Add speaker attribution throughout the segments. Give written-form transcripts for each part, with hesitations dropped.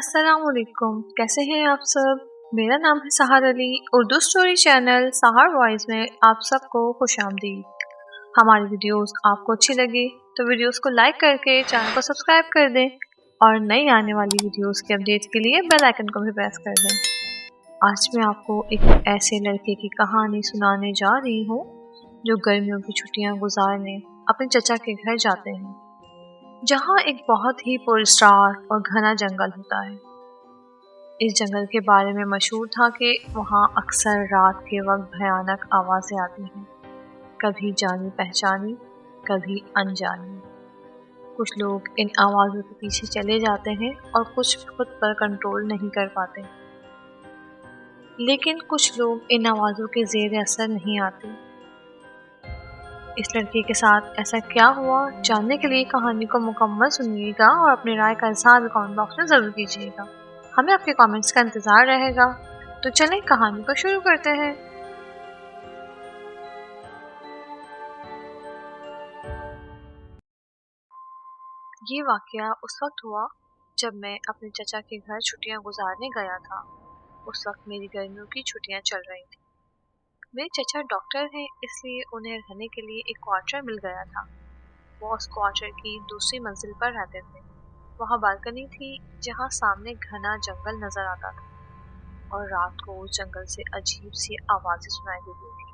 Speaker 1: अस्सलाम वालेकुम, कैसे हैं आप सब। मेरा नाम है सहार अली। उर्दू स्टोरी चैनल सहार वॉइस में आप सबको खुशामदीद। हमारी वीडियोस आपको अच्छी लगे तो वीडियोस को लाइक करके चैनल को सब्सक्राइब कर दें और नई आने वाली वीडियोस के अपडेट के लिए बेल आइकन को भी प्रेस कर दें। आज मैं आपको एक ऐसे लड़के की कहानी सुनाने जा रही हूँ जो गर्मियों की छुट्टियाँ गुजारने अपने चचा के घर जाते हैं, जहाँ एक बहुत ही पुरस्कार और घना जंगल होता है। इस जंगल के बारे में मशहूर था कि वहाँ अक्सर रात के वक्त भयानक आवाज़ें आती हैं, कभी जानी पहचानी, कभी अनजानी। कुछ लोग इन आवाज़ों के पीछे चले जाते हैं और कुछ खुद पर कंट्रोल नहीं कर पाते, लेकिन कुछ लोग इन आवाज़ों के ज़ेर असर नहीं आते। इस लड़के के साथ ऐसा क्या हुआ, जानने के लिए कहानी को मुकम्मल सुनिएगा और अपनी राय का इज़हार कमेंट बॉक्स में ज़रूर कीजिएगा। हमें आपके कमेंट्स का इंतज़ार रहेगा। तो चलें कहानी को शुरू करते हैं। ये वाक़या उस वक्त हुआ जब मैं अपने चचा के घर छुट्टियां गुजारने गया था। उस वक्त मेरी गर्मियों की छुट्टियां चल रही थी। मेरे चचा डॉक्टर हैं, इसलिए उन्हें रहने के लिए एक क्वार्टर मिल गया था। वो उस क्वार्टर की दूसरी मंजिल पर रहते थे। वहाँ बालकनी थी जहाँ सामने घना जंगल नजर आता था और रात को उस जंगल से अजीब सी आवाजें सुनाई देती थी।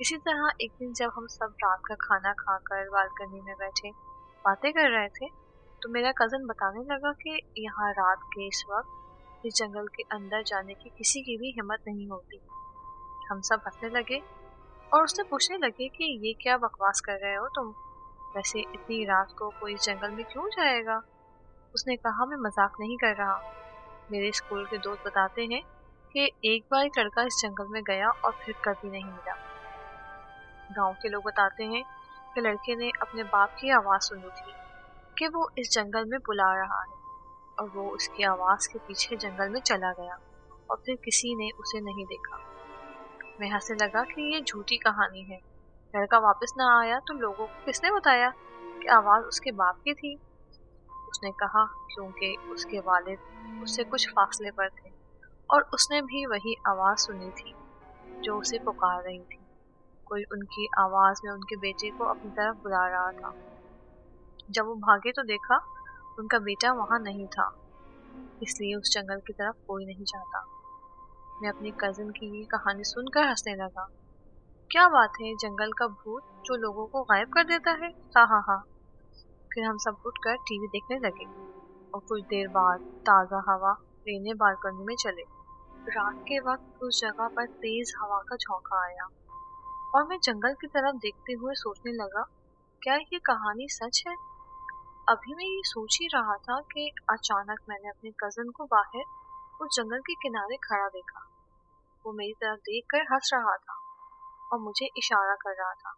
Speaker 1: इसी तरह एक दिन जब हम सब रात का खाना खाकर बालकनी में बैठे बातें कर रहे थे, तो मेरा कजन बताने लगा कि यहाँ रात के इस वक्त इस जंगल के अंदर जाने की किसी की भी हिम्मत नहीं होती। हम सब हंसने लगे और उससे पूछने लगे कि ये क्या बकवास कर रहे हो तुम, वैसे इतनी रात को कोई इस जंगल में क्यों जाएगा। उसने कहा, मैं मजाक नहीं कर रहा। मेरे स्कूल के दोस्त बताते हैं कि एक बार एक लड़का इस जंगल में गया और फिर कभी नहीं मिला। गांव के लोग बताते हैं कि लड़के ने अपने बाप की आवाज सुनी थी कि वो इस जंगल में बुला रहा है, और वो उसकी आवाज के पीछे जंगल में चला गया और फिर किसी ने उसे नहीं देखा। मैं हंसने लगा कि ये झूठी कहानी है। लड़का वापस ना आया तो लोगों को किसने बताया कि आवाज उसके बाप की थी। उसने कहा, क्योंकि उसके वालिद उससे कुछ फासले पर थे और उसने भी वही आवाज सुनी थी जो उसे पुकार रही थी। कोई उनकी आवाज में उनके बेटे को अपनी तरफ बुला रहा था। जब वो भागे तो देखा उनका बेटा वहां नहीं था, इसलिए उस जंगल की तरफ कोई नहीं जाता। मैं अपनी कजिन की ये कहानी सुनकर हंसने लगा। क्या बात है, जंगल का भूत जो लोगों को गायब कर देता है। हा हा हा। फिर हम सब उठकर टीवी देखने लगे और कुछ देर बाद ताज़ा हवा लेने बालकनी में चले। रात के वक्त उस जगह पर तेज हवा का झोंका आया और मैं जंगल की तरफ देखते हुए सोचने लगा, क्या ये कहानी सच है। अभी मैं ये सोच ही रहा था कि अचानक मैंने अपने कजन को बाहर उस जंगल के किनारे खड़ा देखा। वो मेरी तरफ देखकर हंस रहा था और मुझे इशारा कर रहा था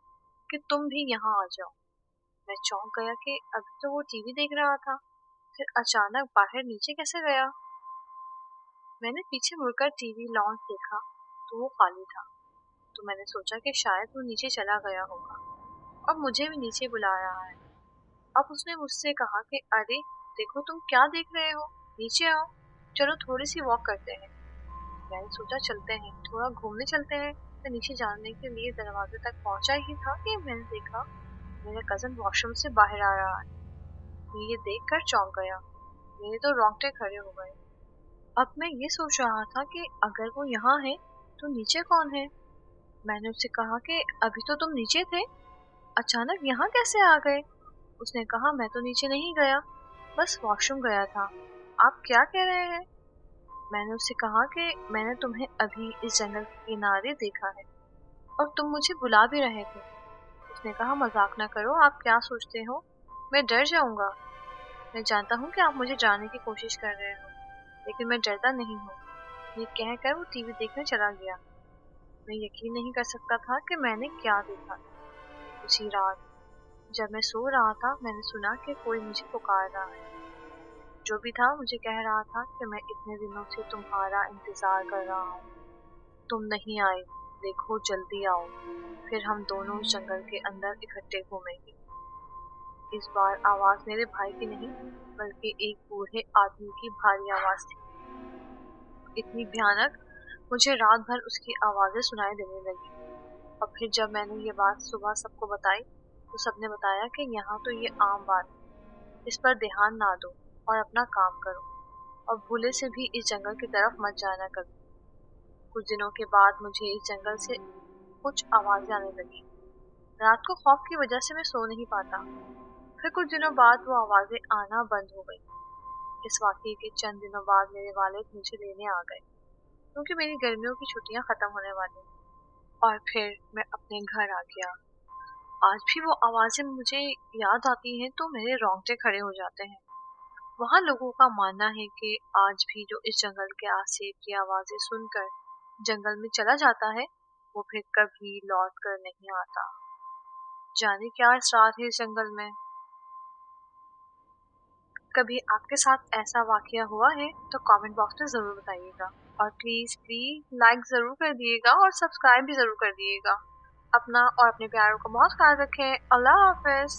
Speaker 1: कि तुम भी यहाँ आ जाओ। मैं चौंक गया कि अभी तो वो टीवी देख रहा था, फिर अचानक बाहर नीचे कैसे गया। मैंने पीछे मुड़कर टीवी लॉन्च देखा तो वो खाली था। तो मैंने सोचा कि शायद वो नीचे चला गया होगा और मुझे भी नीचे बुला रहा है। अब उसने मुझसे कहा कि अरे देखो, तुम क्या देख रहे हो, नीचे आओ, चलो थोड़ी सी वॉक करते हैं। मैंने सोचा चलते हैं, थोड़ा घूमने चलते हैं। मैं नीचे जाने के लिए दरवाजे तक पहुंचा ही था कि मैंने देखा मेरा कजन वॉशरूम से बाहर आ रहा है। मैं ये देखकर चौंक गया, मेरे तो रोंगटे खड़े हो गए। अब मैं ये सोच रहा था कि अगर वो यहाँ है तो नीचे कौन है। मैंने उससे कहा कि अभी तो तुम नीचे थे, अचानक यहाँ कैसे आ गए। उसने कहा, मैं तो नीचे नहीं गया, बस वॉशरूम गया था। आप क्या कह रहे हैं। मैंने उससे कहा कि मैंने तुम्हें अभी इस जंगल के किनारे देखा है और तुम मुझे बुला भी रहे थे। उसने कहा, मजाक ना करो, आप क्या सोचते हो, मैं डर जाऊंगा। मैं जानता हूँ कि आप मुझे डराने की कोशिश कर रहे हो, लेकिन मैं डरता नहीं हूँ। ये कहकर वो टीवी देखने चला गया। मैं यकीन नहीं कर सकता था कि मैंने क्या देखा था। उसी रात जब मैं सो रहा था, मैंने सुना कि कोई मुझे पुकार रहा है। जो भी था मुझे कह रहा था कि मैं इतने दिनों से तुम्हारा इंतजार कर रहा हूँ, तुम नहीं आए, देखो जल्दी आओ, फिर हम दोनों जंगल के अंदर इकट्ठे घूमेंगे। इस बार आवाज मेरे भाई की नहीं बल्कि एक बूढ़े आदमी की भारी आवाज थी, इतनी भयानक मुझे रात भर उसकी आवाजें सुनाई देने लगी। और फिर जब मैंने ये बात सुबह सबको बताई तो सबने बताया कि यहाँ तो ये आम बात है, इस पर ध्यान ना दो और अपना काम करो और भूले से भी इस जंगल की तरफ मत जाना कभी। कुछ दिनों के बाद मुझे इस जंगल से कुछ आवाजें आने लगी। रात को खौफ की वजह से मैं सो नहीं पाता। फिर कुछ दिनों बाद वो आवाजें आना बंद हो गई। इस वाकये के चंद दिनों बाद मेरे वालिद मुझे लेने आ गए क्योंकि मेरी गर्मियों की छुट्टियां खत्म होने वाली, और फिर मैं अपने घर आ गया। आज भी वो आवाजें मुझे याद आती हैं तो मेरे रोंगटे खड़े हो जाते हैं। वहाँ लोगों का मानना है कि आज भी जो इस जंगल के आसेब की आवाजें सुनकर जंगल में चला जाता है वो फिर कभी लौट कर नहीं आता। जाने क्या राज है इस जंगल में। कभी आपके साथ ऐसा वाकया हुआ है तो कमेंट बॉक्स में जरूर बताइएगा, और प्लीज प्लीज लाइक जरूर कर दिएगा और सब्सक्राइब भी जरूर कर दिएगा। अपना और अपने प्यारों का बहुत ख्याल रखें। अल्लाह हाफिज।